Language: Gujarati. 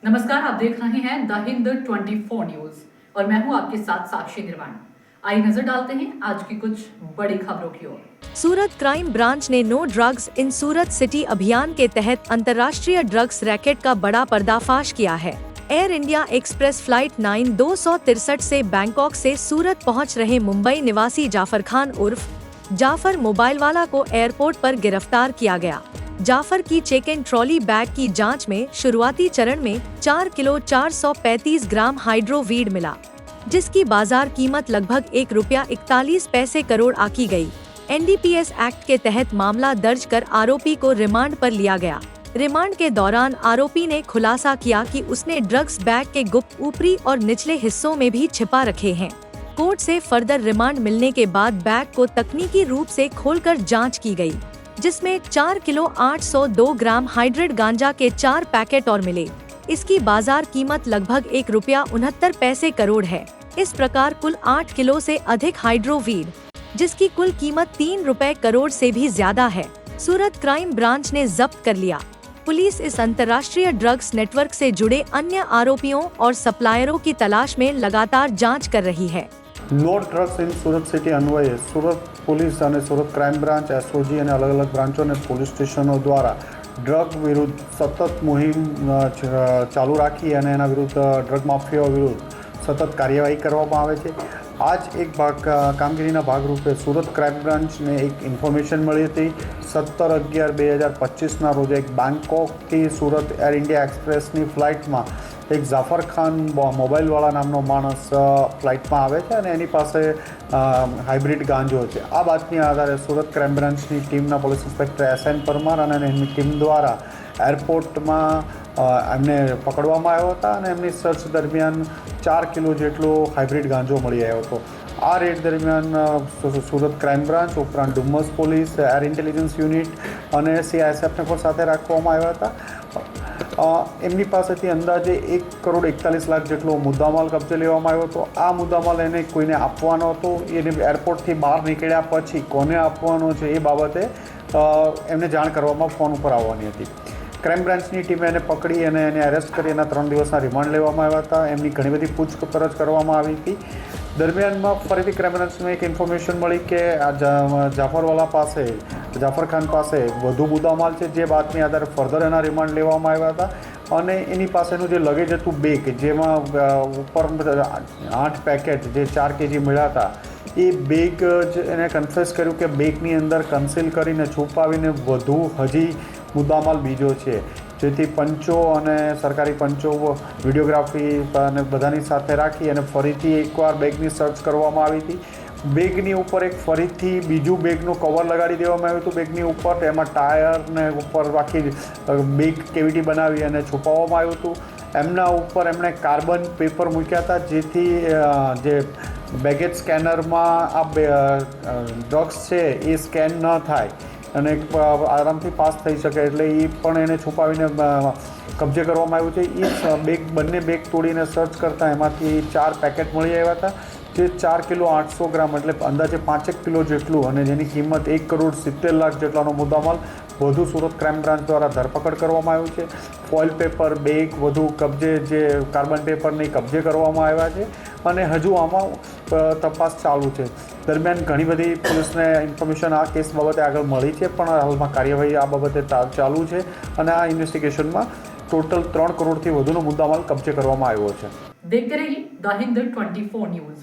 नमस्कार, आप देख रहे हैं द हिंद 24 न्यूज और मैं हूं आपके साथ साक्षी निर्वाण। आइए नजर डालते हैं आज की कुछ बड़ी खबरों की ओर। सूरत क्राइम ब्रांच ने no drugs in Surat city अभियान के तहत अंतर्राष्ट्रीय ड्रग्स रैकेट का बड़ा पर्दाफाश किया है। एयर इंडिया एक्सप्रेस फ्लाइट 9-263 से बैंकॉक से सूरत पहुंच रहे मुंबई निवासी जाफर खान उर्फ जाफर मोबाइल वाला को एयरपोर्ट पर गिरफ्तार किया गया। जाफर की चेक इन ट्रॉली बैग की जांच में शुरुआती चरण में 4 किलो 435 ग्राम हाइड्रोवीड मिला, जिसकी बाजार कीमत लगभग ₹1.41 करोड़ आकी गई। NDPS एक्ट के तहत मामला दर्ज कर आरोपी को रिमांड पर लिया गया। रिमांड के दौरान आरोपी ने खुलासा किया कि उसने ड्रग्स बैग के गुप्त ऊपरी और निचले हिस्सों में भी छिपा रखे हैं। कोर्ट से फर्दर रिमांड मिलने के बाद बैग को तकनीकी रूप से खोलकर जांच की गई, जिसमें 4 किलो 802 ग्राम हाइड्रेट गांजा के 4 पैकेट और मिले। इसकी बाजार कीमत लगभग ₹1.69 करोड़ है। इस प्रकार कुल 8 किलो से अधिक हाइड्रोवीड, जिसकी कुल कीमत ₹3 करोड़ से भी ज्यादा है, सूरत क्राइम ब्रांच ने जब्त कर लिया। पुलिस इस अंतर्राष्ट्रीय ड्रग्स नेटवर्क से जुड़े अन्य आरोपियों और सप्लायरों की तलाश में लगातार जांच कर रही है। No drugs in Surat city અન્વયે સુરત પોલીસ અને સુરત ક્રાઇમ બ્રાન્ચ એસઓજી અને અલગ અલગ બ્રાન્ચો અને પોલીસ સ્ટેશનો દ્વારા ડ્રગ વિરુદ્ધ સતત મુહિમ ચાલુ રાખી અને એના વિરુદ્ધ ડ્રગ માફિયાઓ વિરુદ્ધ સતત કાર્યવાહી કરવામાં આવે છે। આ જ એક કામગીરીના ભાગરૂપે સુરત ક્રાઇમ બ્રાન્ચને એક ઇન્ફોર્મેશન મળી હતી। 17/11/2025ના રોજ એક બેંકોકથી સુરત એર ઇન્ડિયા એક્સપ્રેસની ફ્લાઇટમાં એક જાફર ખાન મોબાઈલવાળા નામનો માણસ ફ્લાઇટમાં આવે છે અને એની પાસે હાઇબ્રિડ ગાંજો છે। આ બાતમીના આધારે સુરત ક્રાઇમ બ્રાન્ચની ટીમના પોલીસ ઇન્સ્પેક્ટર SN પરમાર અને એમની ટીમ દ્વારા એરપોર્ટમાં એમને પકડવામાં આવ્યા હતા અને એમની સર્ચ દરમિયાન 4 કિલો જેટલો હાઇબ્રિડ ગાંજો મળી આવ્યો હતો। આ રેડ દરમિયાન સુરત ક્રાઇમ બ્રાન્ચ ઉપરાંત Dumas police, air intelligence unit અને CISFને પણ સાથે રાખવામાં આવ્યા હતા। એમની પાસેથી અંદાજે 1.41 કરોડ જેટલો મુદ્દામાલ કબજે લેવામાં આવ્યો હતો। આ મુદ્દામાલ એને કોઈને આપવાનો હતો, એને એરપોર્ટથી બહાર નીકળ્યા પછી કોને આપવાનો છે એ બાબતે એમને જાણ કરવામાં ફોન ઉપર આવવાની હતી। ક્રાઇમ બ્રાન્ચની ટીમે એને પકડી અને એને એરેસ્ટ કરી એના 3 દિવસના રિમાન્ડ લેવામાં આવ્યા હતા। એમની ઘણી બધી પૂછપરછ કરવામાં આવી હતી। દરમિયાનમાં ફરીથી ક્રાઇમ બ્રાન્ચને એક ઇન્ફોર્મેશન મળી કે આ જાફર ખાન પાસે વધુ મુદ્દામાલ છે, જે બાતમી આધારે ફર્ધર એના રિમાન્ડ લેવામાં આવ્યા હતા અને એની પાસેનું જે લગેજ હતું બેગ, જેમાં ઉપર 8 પેકેટ જે 4 kg મળ્યા હતા, એ બેગ જ એને કન્ફેસ કર્યું કે બેગની અંદર કન્સીલ કરીને છુપાવીને વધુ હજી મુદ્દામાલ બીજો છે, જેથી પંચો અને સરકારી પંચો વિડીયોગ્રાફી અને બધાની સાથે રાખી અને ફરીથી એકવાર બેગની સર્ચ કરવામાં આવી હતી। બેગની ઉપર એક ફરીથી બીજું બેગનું કવર લગાડી દેવામાં આવ્યું હતું બેગની ઉપર, એમાં ટાયરને ઉપર આખી બેગ કેવિટી બનાવી અને છુપાવવામાં આવ્યું હતું। એમના ઉપર એમણે કાર્બન પેપર મૂક્યા હતા, જેથી જે બેગેજ સ્કેનરમાં આ ડ્રગ્સ છે એ સ્કેન ન થાય અને આરામથી પાસ થઈ શકે, એટલે એ પણ એને છુપાવીને કબજે કરવામાં આવ્યું છે। એ બંને બેગ તોડીને સર્ચ કરતાં એમાંથી 4 પેકેટ મળી આવ્યા હતા, જે 4 કિલો 800 ગ્રામ એટલે અંદાજે 5 કિલો જેટલું અને જેની કિંમત ₹1.70 જેટલાનો મુદ્દામાલ વધુ સુરત ક્રાઇમ બ્રાન્ચ દ્વારા ધરપકડ કરવામાં આવ્યું છે। ફોઇલ પેપર, બેગ વધુ કબજે, જે કાર્બન પેપરને કબજે કરવામાં આવ્યા છે અને હજુ આમાં તપાસ ચાલુ છે। દરમિયાન ઘણી બધી પોલીસને ઇન્ફોર્મેશન આ કેસ બાબતે આગળ મળી છે, પણ હાલમાં કાર્યવાહી આ બાબતે ચાલુ છે અને આ ઇન્વેસ્ટિગેશનમાં ટોટલ 3 કરોડથી વધુનો મુદ્દામાલ કબજે કરવામાં આવ્યો છે। देखते रहिए द हिंद 24 न्यूज।